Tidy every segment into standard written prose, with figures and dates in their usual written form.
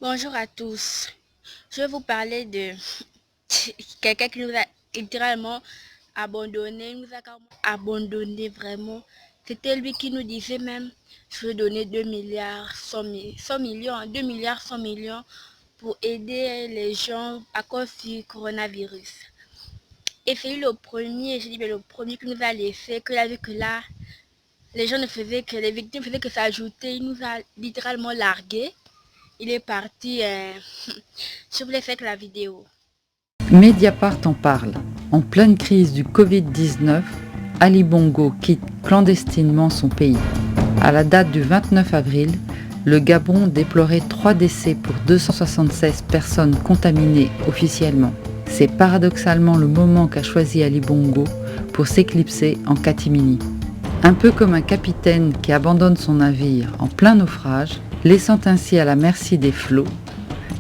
Bonjour à tous. Je vais vous parler de quelqu'un qui nous a littéralement abandonné, nous a carrément abandonné vraiment. C'était lui qui nous disait même, je vais donner 2 milliards, 100 millions, 2 milliards, 100 millions pour aider les gens à cause du coronavirus. Et c'est lui le premier, j'ai dit, mais le premier qui nous a laissé, qu'il a vu que là, les gens ne faisaient que, les victimes faisaient que s'ajouter, il nous a littéralement largués. Il est parti. Je voulais faire la vidéo. Mediapart en parle. En pleine crise du Covid-19, Ali Bongo quitte clandestinement son pays. À la date du 29 avril, le Gabon déplorait 3 décès pour 276 personnes contaminées officiellement. C'est paradoxalement le moment qu'a choisi Ali Bongo pour s'éclipser en catimini. Un peu comme un capitaine qui abandonne son navire en plein naufrage, laissant ainsi à la merci des flots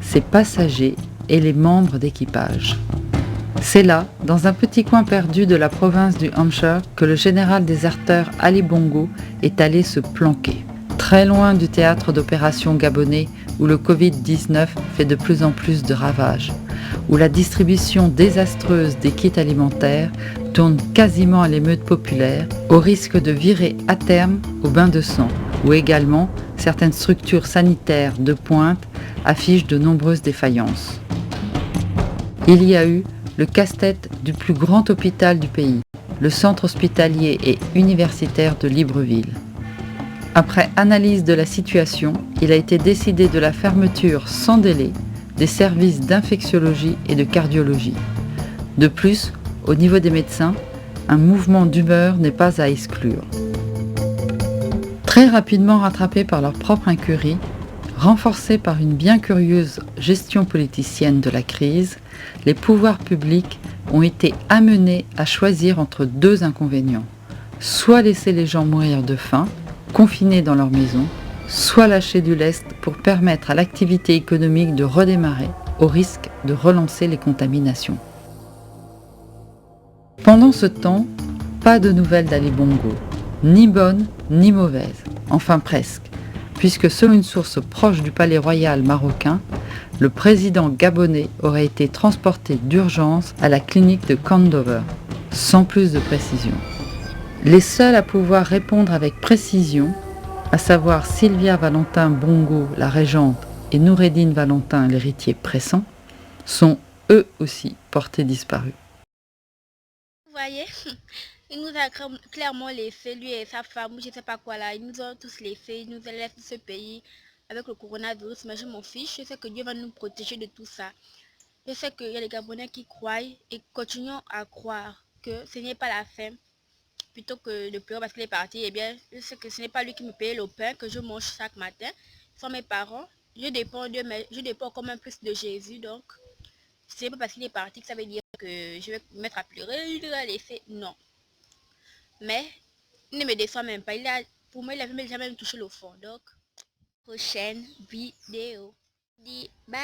ses passagers et les membres d'équipage. C'est là, dans un petit coin perdu de la province du Hampshire, que le général déserteur Ali Bongo est allé se planquer. Très loin du théâtre d'opération gabonais où le Covid-19 fait de plus en plus de ravages, où la distribution désastreuse des kits alimentaires tourne quasiment à l'émeute populaire, au risque de virer à terme au bain de sang, où également certaines structures sanitaires de pointe affichent de nombreuses défaillances. Il y a eu le casse-tête du plus grand hôpital du pays, le centre hospitalier et universitaire de Libreville. Après analyse de la situation, il a été décidé de la fermeture sans délai des services d'infectiologie et de cardiologie. De plus, au niveau des médecins, un mouvement d'humeur n'est pas à exclure. Très rapidement rattrapés par leur propre incurie, renforcés par une bien curieuse gestion politicienne de la crise, les pouvoirs publics ont été amenés à choisir entre deux inconvénients. Soit laisser les gens mourir de faim, confinés dans leur maison, soit lâcher du lest pour permettre à l'activité économique de redémarrer, au risque de relancer les contaminations. Pendant ce temps, pas de nouvelles d'Ali Bongo, ni bonnes ni mauvaises, enfin presque, puisque selon une source proche du palais royal marocain, le président gabonais aurait été transporté d'urgence à la clinique de Kandover, sans plus de précision. Les seuls à pouvoir répondre avec précision, à savoir Sylvia Valentin Bongo, la régente, et Noureddine Valentin, l'héritier pressant, sont eux aussi portés disparus. Vous voyez, il nous a clairement laissé, lui et sa femme, je ne sais pas quoi là, ils nous ont tous laissés, ils nous ont laissé ce pays avec le coronavirus, mais je m'en fiche, je sais que Dieu va nous protéger de tout ça. Je sais qu'il y a des Gabonais qui croient et continuons à croire que ce n'est pas la fin, plutôt que de pleurer parce qu'il est parti. Eh bien, je sais que ce n'est pas lui qui me paye le pain que je mange chaque matin, ce sont mes parents. Je dépends d'eux, mais je dépends quand même plus de Jésus, donc c'est pas parce qu'il est parti que ça veut dire que je vais me mettre à pleurer, il a laissé. Non. Mais il ne me descend même pas. Pour moi, il n'avait jamais touché le fond. Donc, prochaine vidéo. Dis bye.